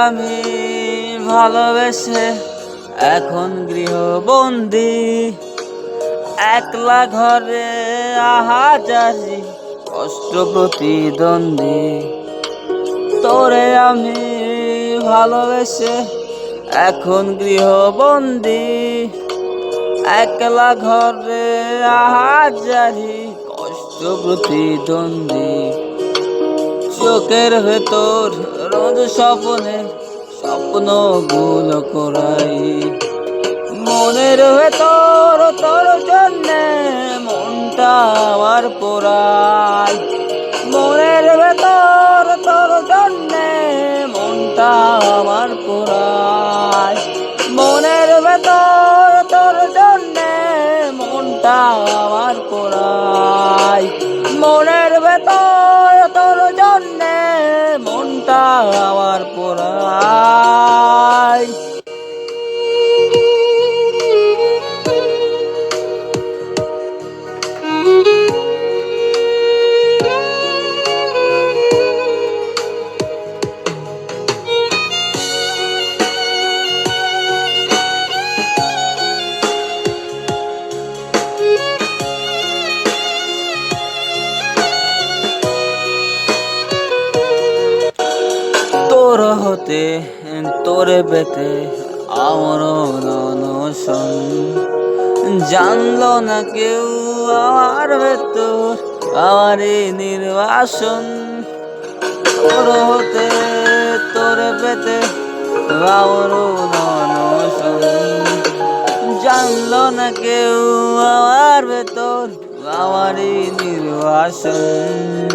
আমি ভালোবেসে এখন গৃহবন্দী, একলা ঘরে আহাজারি কষ্ট প্রতিদ্বন্দ্বী। তোরে আমি ভালোবেসে এখন গৃহবন্দী, একলা ঘরে আহাজারি কষ্ট প্রতিদ্বন্দ্বী। চোখের ভেতর রোজ স্বপ্নগুলো কোরাই, মনের ভেতর তোর জন্যে মনটা আমার পোড়াই, মনের ভেতর তোর জন্যে মনটা আমার পোড়াই, মনের ভেতর তোর জন্যে মনটা আমার পোড়াই, মনের ভেতর তোর জন্যে মনটা আমার পোড়াই। তোর হতে তোরে পেতে আমার অনশন, জানলো না কেউ আমার ভেতর আমারই নির্বাসন। তোর হতে তোরে পেতে আমার অনশন, জানলো না কেউ আমার ভেতর আমারই নির্বাসন।